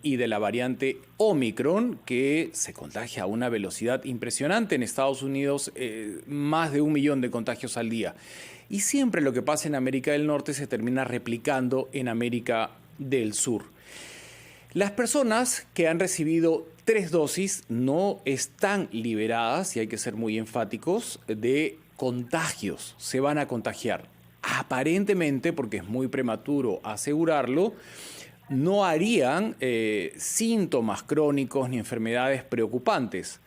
y de la variante Omicron, que se contagia a una velocidad impresionante. En Estados Unidos, más de 1 millón de contagios al día. Y siempre lo que pasa en América del Norte se termina replicando en América del Sur. Las personas que han recibido 3 dosis no están liberadas, y hay que ser muy enfáticos, de contagios. Se van a contagiar. Aparentemente, porque es muy prematuro asegurarlo, no harían síntomas crónicos ni enfermedades preocupantes.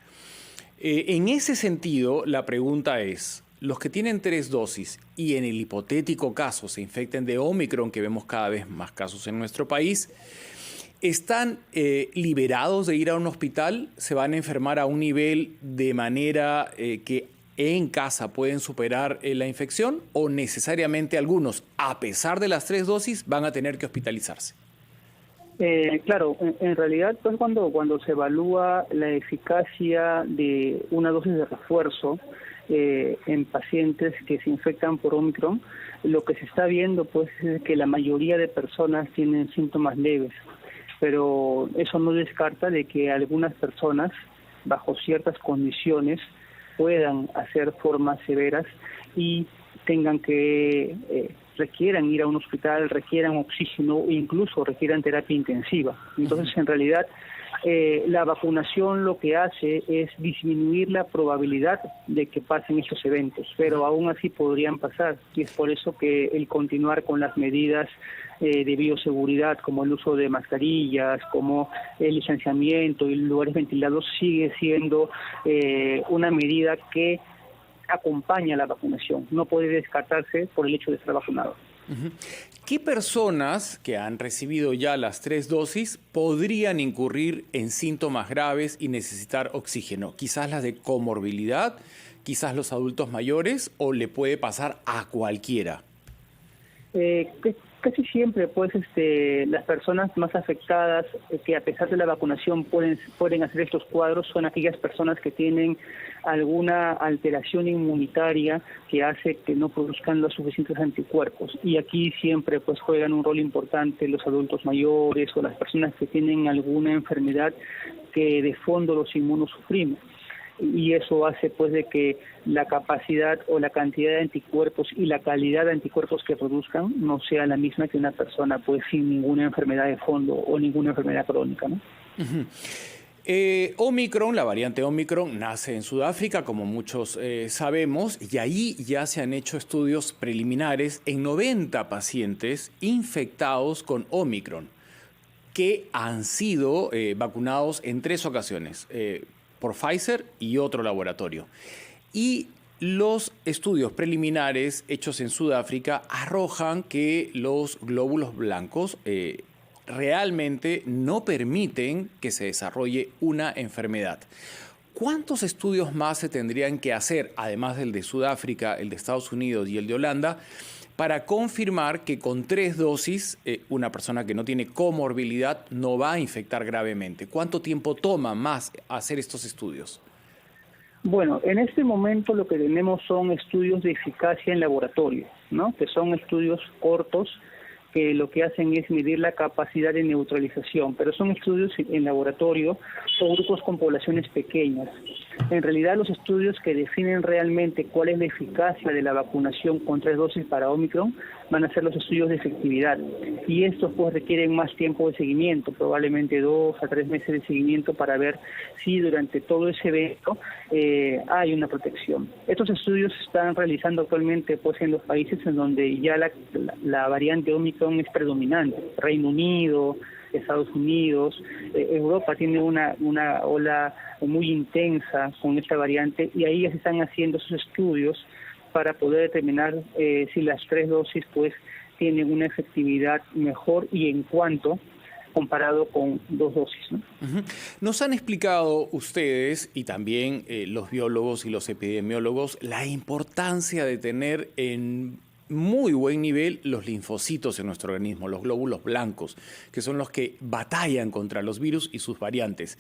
En ese sentido, la pregunta es, los que tienen 3 dosis y en el hipotético caso se infecten de Omicron, que vemos cada vez más casos en nuestro país, ¿están liberados de ir a un hospital? ¿Se van a enfermar a un nivel de manera que en casa pueden superar la infección? ¿O necesariamente algunos, a pesar de las 3 dosis, van a tener que hospitalizarse? Claro, en realidad, pues cuando se evalúa la eficacia de una dosis de refuerzo en pacientes que se infectan por Omicron, lo que se está viendo pues es que la mayoría de personas tienen síntomas leves, pero eso no descarta de que algunas personas, bajo ciertas condiciones, puedan hacer formas severas y tengan que requieran ir a un hospital, requieran oxígeno e incluso requieran terapia intensiva. Entonces, en realidad, la vacunación lo que hace es disminuir la probabilidad de que pasen estos eventos, pero aún así podrían pasar, y es por eso que el continuar con las medidas de bioseguridad, como el uso de mascarillas, como el distanciamiento y lugares ventilados, sigue siendo una medida que acompaña la vacunación, no puede descartarse por el hecho de estar vacunado. ¿Qué personas que han recibido ya las 3 dosis podrían incurrir en síntomas graves y necesitar oxígeno? Quizás las de comorbilidad, quizás los adultos mayores, o le puede pasar a cualquiera. Casi siempre, pues, las personas más afectadas que a pesar de la vacunación pueden hacer estos cuadros son aquellas personas que tienen alguna alteración inmunitaria que hace que no produzcan los suficientes anticuerpos. Y aquí siempre, pues, juegan un rol importante los adultos mayores o las personas que tienen alguna enfermedad que de fondo los inmunosuprimos. Y eso hace pues de que la capacidad o la cantidad de anticuerpos y la calidad de anticuerpos que produzcan no sea la misma que una persona pues sin ninguna enfermedad de fondo o ninguna enfermedad crónica, ¿no? Omicron, la variante Omicron, nace en Sudáfrica, como muchos sabemos, y ahí ya se han hecho estudios preliminares en 90 pacientes infectados con Omicron, que han sido vacunados en 3 ocasiones, por Pfizer y otro laboratorio. Y los estudios preliminares hechos en Sudáfrica arrojan que los glóbulos blancos realmente no permiten que se desarrolle una enfermedad. ¿Cuántos estudios más se tendrían que hacer, además del de Sudáfrica, el de Estados Unidos y el de Holanda, para confirmar que con 3 dosis una persona que no tiene comorbilidad no va a infectar gravemente? ¿Cuánto tiempo toma más hacer estos estudios? Bueno, en este momento lo que tenemos son estudios de eficacia en laboratorio, ¿no? Que son estudios cortos que lo que hacen es medir la capacidad de neutralización, pero son estudios en laboratorio o grupos con poblaciones pequeñas. En realidad, los estudios que definen realmente cuál es la eficacia de la vacunación con 3 dosis para Omicron van a ser los estudios de efectividad. Y estos pues requieren más tiempo de seguimiento, probablemente 2 a 3 meses de seguimiento para ver si durante todo ese evento hay una protección. Estos estudios se están realizando actualmente pues en los países en donde ya la variante Omicron es predominante. Reino Unido, Estados Unidos, Europa tiene una ola muy intensa con esta variante y ahí ya se están haciendo esos estudios para poder determinar si las 3 dosis pues tienen una efectividad mejor y en cuánto comparado con 2 dosis, ¿no? Nos han explicado ustedes y también los biólogos y los epidemiólogos la importancia de tener en muy buen nivel los linfocitos en nuestro organismo, los glóbulos blancos, que son los que batallan contra los virus y sus variantes.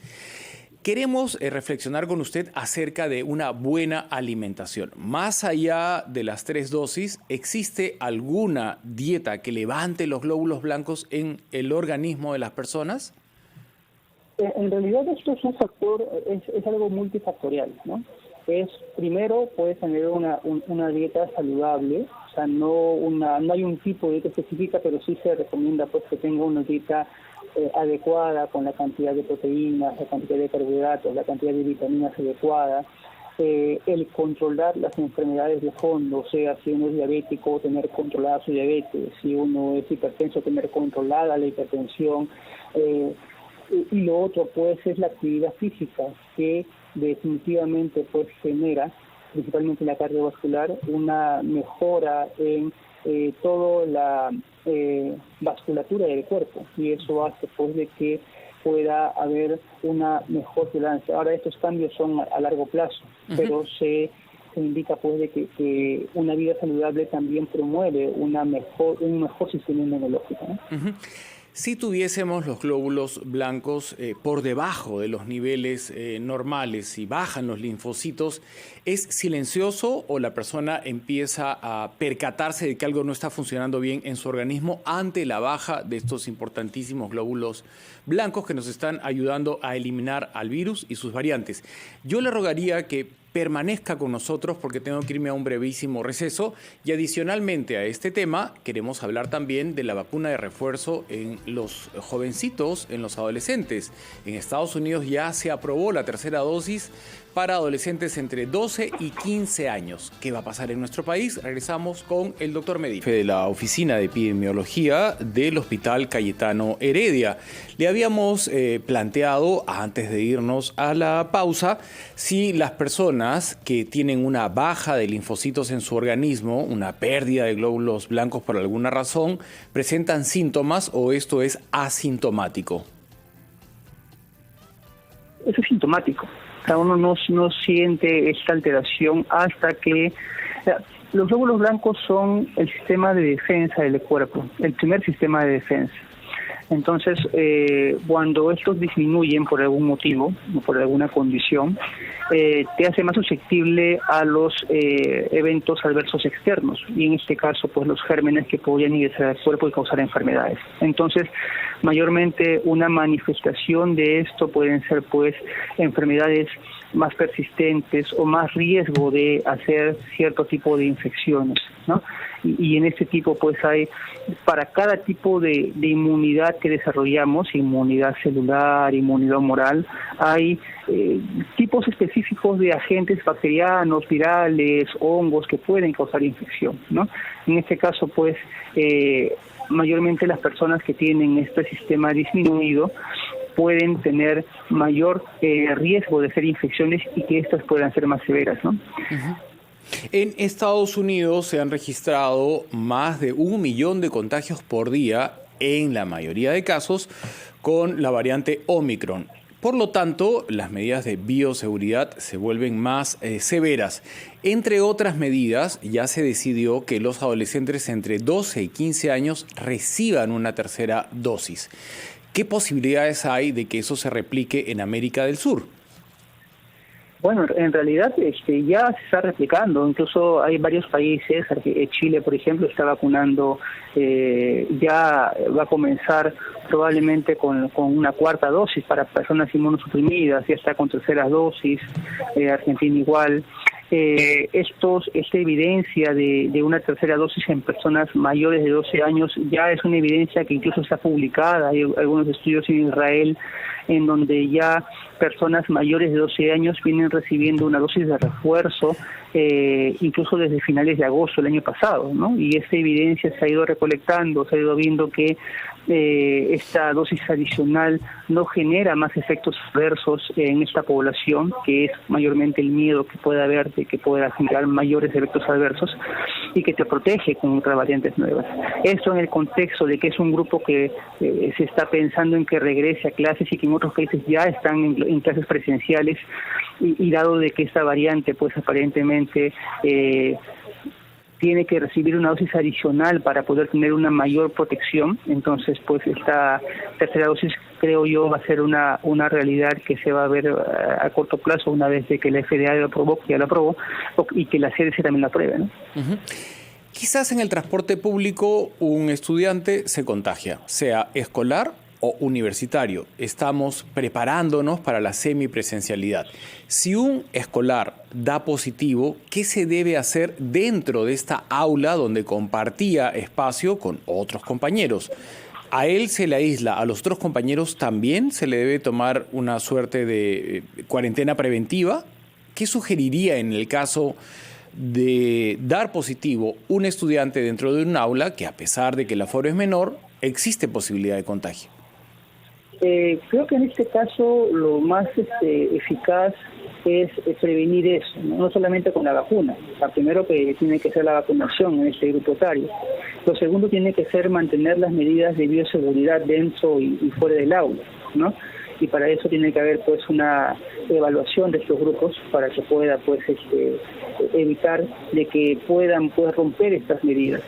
Queremos reflexionar con usted acerca de una buena alimentación. Más allá de las 3 dosis, ¿existe alguna dieta que levante los glóbulos blancos en el organismo de las personas? En realidad esto es un factor, es algo multifactorial, ¿no? Primero, puedes tener una dieta saludable, o sea, no hay un tipo de dieta específica, pero sí se recomienda pues que tenga una dieta adecuada, con la cantidad de proteínas, la cantidad de carbohidratos, la cantidad de vitaminas adecuada, el controlar las enfermedades de fondo, o sea, si uno es diabético, tener controlada su diabetes, si uno es hipertenso, tener controlada la hipertensión, y lo otro pues es la actividad física, que definitivamente pues genera, principalmente la cardiovascular, una mejora en toda la vasculatura del cuerpo, y eso hace pues de que pueda haber una mejor tolerancia. Ahora estos cambios son a largo plazo, pero se indica pues de que una vida saludable también promueve un mejor sistema inmunológico, ¿no? Si tuviésemos los glóbulos blancos por debajo de los niveles normales y bajan los linfocitos, ¿es silencioso o la persona empieza a percatarse de que algo no está funcionando bien en su organismo ante la baja de estos importantísimos glóbulos blancos que nos están ayudando a eliminar al virus y sus variantes? Yo le rogaría que permanezca con nosotros porque tengo que irme a un brevísimo receso, y adicionalmente a este tema queremos hablar también de la vacuna de refuerzo en los jovencitos, en los adolescentes. En Estados Unidos ya se aprobó la tercera dosis para adolescentes entre 12 y 15 años. ¿Qué va a pasar en nuestro país? Regresamos con el doctor Medina, de la Oficina de Epidemiología del Hospital Cayetano Heredia. Le habíamos planteado, antes de irnos a la pausa, si las personas que tienen una baja de linfocitos en su organismo, una pérdida de glóbulos blancos por alguna razón, presentan síntomas o esto es asintomático. Eso es sintomático. Cada uno no siente esta alteración hasta que... Los glóbulos blancos son el sistema de defensa del cuerpo, el primer sistema de defensa. Entonces, cuando estos disminuyen por algún motivo, o por alguna condición, te hace más susceptible a los eventos adversos externos, y en este caso, pues los gérmenes que podrían ingresar al cuerpo y causar enfermedades. Entonces, mayormente una manifestación de esto pueden ser pues enfermedades más persistentes o más riesgo de hacer cierto tipo de infecciones, ¿no? Y en este tipo pues hay, para cada tipo de inmunidad que desarrollamos, inmunidad celular, inmunidad humoral, hay tipos específicos de agentes bacterianos, virales, hongos que pueden causar infección, ¿no? En este caso pues mayormente las personas que tienen este sistema disminuido pueden tener mayor riesgo de hacer infecciones y que estas puedan ser más severas, ¿no? Uh-huh. En Estados Unidos se han registrado más de 1 millón de contagios por día, en la mayoría de casos, con la variante Omicron. Por lo tanto, las medidas de bioseguridad se vuelven más severas. Entre otras medidas, ya se decidió que los adolescentes entre 12 y 15 años reciban una tercera dosis. ¿Qué posibilidades hay de que eso se replique en América del Sur? Bueno, en realidad ya se está replicando, incluso hay varios países, Chile por ejemplo está vacunando, ya va a comenzar probablemente con una cuarta dosis para personas inmunosuprimidas, ya está con terceras dosis, Argentina igual. Esta evidencia de una tercera dosis en personas mayores de 12 años ya es una evidencia que incluso está publicada. Hay algunos estudios en Israel en donde ya personas mayores de 12 años vienen recibiendo una dosis de refuerzo incluso desde finales de agosto del año pasado, ¿no? Y esta evidencia se ha ido recolectando, se ha ido viendo que esta dosis adicional no genera más efectos adversos en esta población, que es mayormente el miedo que puede haber de que pueda generar mayores efectos adversos, y que te protege contra variantes nuevas. Esto en el contexto de que es un grupo que se está pensando en que regrese a clases y que en otros países ya están en clases presenciales, y dado de que esta variante pues aparentemente tiene que recibir una dosis adicional para poder tener una mayor protección, entonces pues esta tercera dosis creo yo va a ser una realidad que se va a ver a corto plazo una vez de que la FDA lo aprobó, que ya lo aprobó, y que la CDC también lo apruebe, ¿no? Uh-huh. Quizás en el transporte público un estudiante se contagia, sea escolar o universitario estamos preparándonos para la semipresencialidad. Si un escolar da positivo, ¿qué se debe hacer dentro de esta aula donde compartía espacio con otros compañeros? ¿A él se le aísla? ¿A los otros compañeros también se le debe tomar una suerte de cuarentena preventiva? ¿Qué sugeriría en el caso de dar positivo un estudiante dentro de un aula que, a pesar de que el aforo es menor, existe posibilidad de contagio? Creo que en este caso lo más eficaz es prevenir eso, no solamente con la vacuna. Primero que tiene que ser la vacunación en este grupo etario. Lo segundo tiene que ser mantener las medidas de bioseguridad dentro y fuera del aula, ¿no? Y para eso tiene que haber pues una evaluación de estos grupos para que pueda pues evitar de que puedan pues romper estas medidas.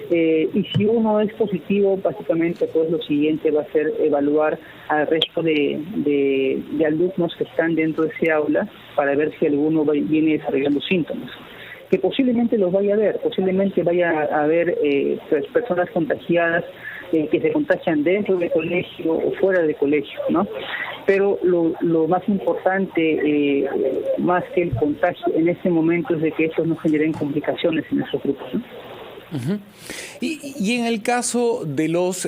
Y si uno es positivo, básicamente pues lo siguiente va a ser evaluar al resto de alumnos que están dentro de ese aula para ver si alguno viene desarrollando síntomas, que posiblemente los vaya a ver, posiblemente vaya a haber personas contagiadas que se contagian dentro del colegio o fuera del colegio, ¿no? Pero lo más importante, más que el contagio en este momento, es de que estos no generen complicaciones en esos grupos, ¿no? Uh-huh. Y en el caso de los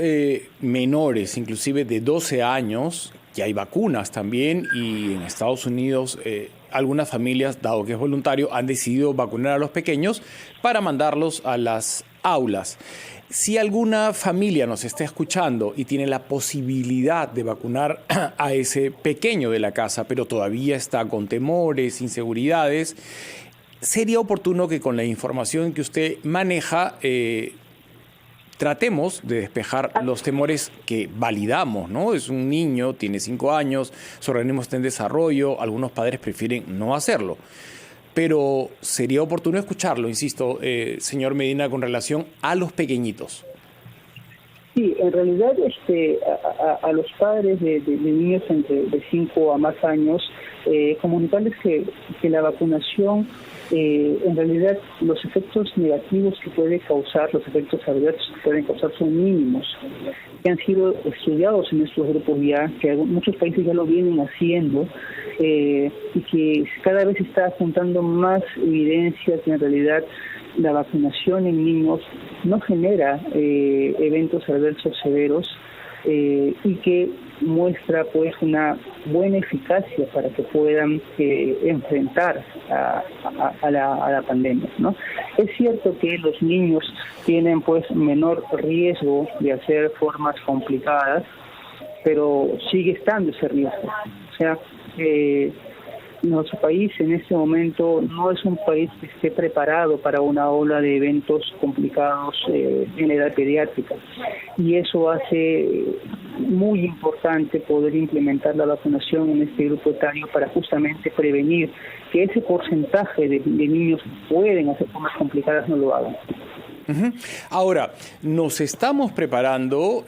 menores, inclusive de 12 años, que hay vacunas también, y en Estados Unidos algunas familias, dado que es voluntario, han decidido vacunar a los pequeños para mandarlos a las aulas. Si alguna familia nos está escuchando y tiene la posibilidad de vacunar a ese pequeño de la casa, pero todavía está con temores, inseguridades, sería oportuno que con la información que usted maneja tratemos de despejar los temores que validamos, ¿no? Es un niño, tiene 5 años, su organismo está en desarrollo, algunos padres prefieren no hacerlo. Pero sería oportuno escucharlo, insisto, señor Medina, con relación a los pequeñitos. Sí, en realidad a los padres de niños de 5 a más años, comunicarles que la vacunación, en realidad los efectos negativos que puede causar, los efectos adversos que pueden causar son mínimos, que han sido estudiados en estos grupos ya, que muchos países ya lo vienen haciendo, y que cada vez está juntando más evidencia que en realidad la vacunación en niños no genera eventos adversos severos, y que muestra pues una buena eficacia para que puedan enfrentar a la pandemia, ¿no? Es cierto que los niños tienen pues menor riesgo de hacer formas complicadas, pero sigue estando ese riesgo. O sea, nuestro país en este momento no es un país que esté preparado para una ola de eventos complicados en la edad pediátrica, y eso hace muy importante poder implementar la vacunación en este grupo etario para justamente prevenir que ese porcentaje de niños que pueden hacer formas complicadas no lo hagan. Uh-huh. Ahora, nos estamos preparando,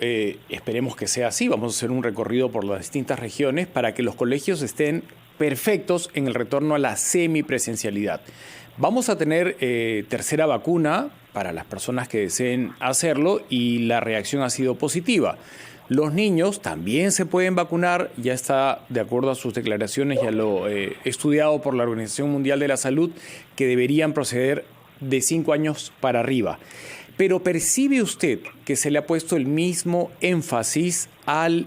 esperemos que sea así, vamos a hacer un recorrido por las distintas regiones para que los colegios estén perfectos en el retorno a la semipresencialidad. Vamos a tener tercera vacuna para las personas que deseen hacerlo y la reacción ha sido positiva. Los niños también se pueden vacunar, ya está de acuerdo a sus declaraciones, ya lo estudiado por la Organización Mundial de la Salud, que deberían proceder de 5 años para arriba. Pero ¿percibe usted que se le ha puesto el mismo énfasis al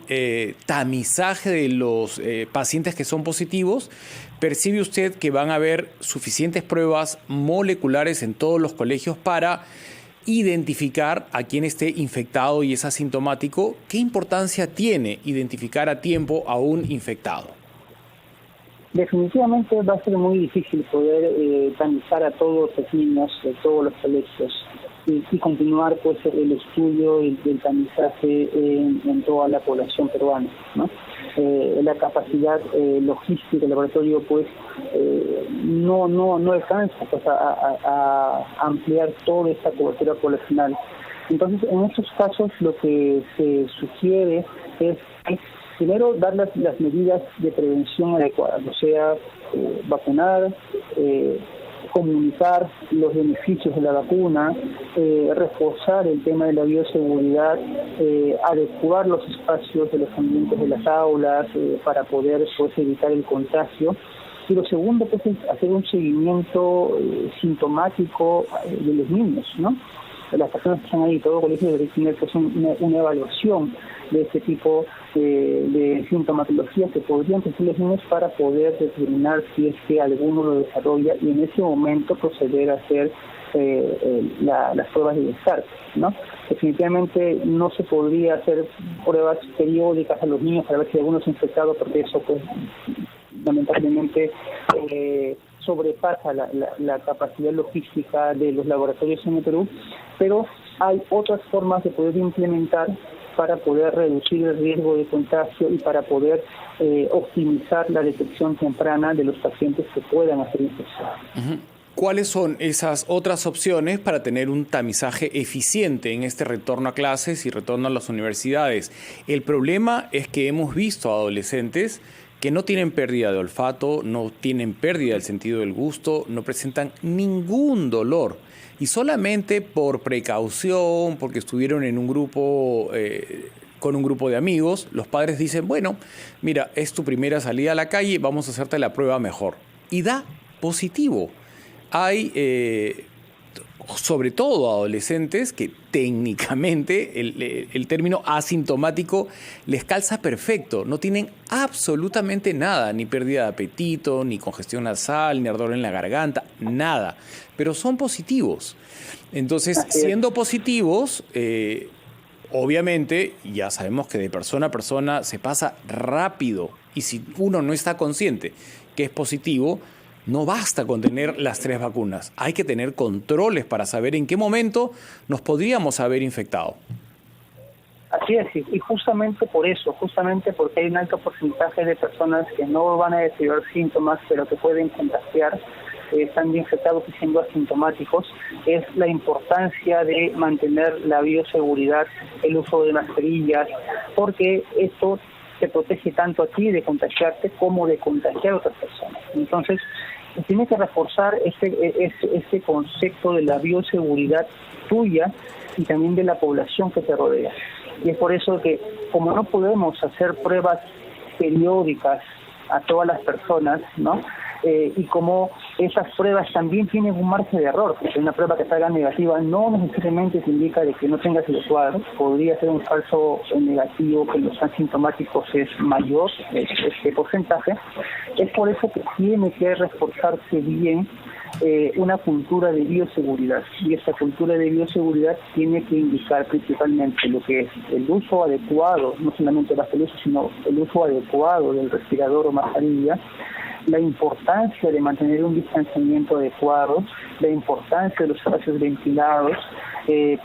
tamizaje de los pacientes que son positivos? ¿Percibe usted que van a haber suficientes pruebas moleculares en todos los colegios para identificar a quien esté infectado y es asintomático? ¿Qué importancia tiene identificar a tiempo a un infectado? Definitivamente va a ser muy difícil poder tamizar a todos los niños de todos los colegios y continuar pues el estudio y el tamizaje en toda la población peruana, ¿no? La capacidad logística del laboratorio pues no alcanza pues, a ampliar toda esta cobertura poblacional. Entonces, en estos casos lo que se sugiere es primero dar las medidas de prevención adecuadas, o sea, vacunar, comunicar los beneficios de la vacuna, reforzar el tema de la bioseguridad, adecuar los espacios de los ambientes de las aulas para poder pues, evitar el contagio. Y lo segundo pues, es hacer un seguimiento sintomático de los niños, ¿no? Las personas que están ahí, todo colegio debería tener pues, una evaluación de este tipo de sintomatología que podrían tener los niños para poder determinar si es que alguno lo desarrolla y en ese momento proceder a hacer las pruebas de descarte, ¿no? Definitivamente no se podría hacer pruebas periódicas a los niños para ver si alguno es infectado, porque eso pues lamentablemente sobrepasa la capacidad logística de los laboratorios en el Perú, pero hay otras formas de poder implementar para poder reducir el riesgo de contagio y para poder optimizar la detección temprana de los pacientes que puedan hacer infectados. ¿Cuáles son esas otras opciones para tener un tamizaje eficiente en este retorno a clases y retorno a las universidades? El problema es que hemos visto a adolescentes que no tienen pérdida de olfato, no tienen pérdida del sentido del gusto, no presentan ningún dolor. Y solamente por precaución, porque estuvieron en un grupo, con un grupo de amigos, los padres dicen, bueno, mira, es tu primera salida a la calle, vamos a hacerte la prueba mejor. Y da positivo. Hay, sobre todo adolescentes, que técnicamente el término asintomático les calza perfecto. No tienen absolutamente nada, ni pérdida de apetito, ni congestión nasal, ni ardor en la garganta, nada. Pero son positivos. Entonces, siendo positivos, obviamente, ya sabemos que de persona a persona se pasa rápido. Y si uno no está consciente que es positivo, no basta con tener las 3 vacunas. Hay que tener controles para saber en qué momento nos podríamos haber infectado. Así es, y justamente por eso, justamente porque hay un alto porcentaje de personas que no van a desarrollar síntomas, pero que pueden contagiar, están infectados y siendo asintomáticos, es la importancia de mantener la bioseguridad, el uso de mascarillas, porque esto te protege tanto a ti de contagiarte como de contagiar a otras personas. Entonces, tiene que reforzar este concepto de la bioseguridad tuya y también de la población que te rodea. Y es por eso que, como no podemos hacer pruebas periódicas a todas las personas, ¿no? Y como esas pruebas también tienen un margen de error, porque una prueba que salga negativa no necesariamente te indica de que no tengas el cuadro, podría ser un falso negativo que los asintomáticos es mayor, este porcentaje. Es por eso que tiene que reforzarse bien una cultura de bioseguridad, y esta cultura de bioseguridad tiene que indicar principalmente lo que es el uso adecuado, no solamente el uso, sino el uso adecuado del respirador o mascarilla, la importancia de mantener un distanciamiento adecuado, la importancia de los espacios ventilados,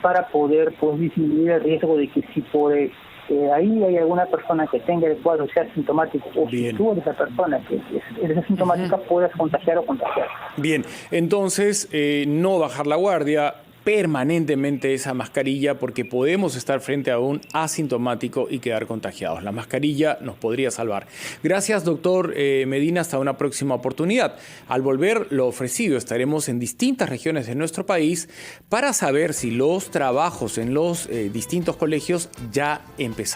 para poder pues, disminuir el riesgo de que si por ahí hay alguna persona que tenga el cuadro, sea asintomático, o si tú eres esa persona que es asintomática, puedas contagiar o contagiar. Bien, entonces no bajar la guardia, permanentemente esa mascarilla, porque podemos estar frente a un asintomático y quedar contagiados. La mascarilla nos podría salvar. Gracias, doctor Medina. Hasta una próxima oportunidad. Al volver, lo ofrecido, estaremos en distintas regiones de nuestro país para saber si los trabajos en los distintos colegios ya empezaron.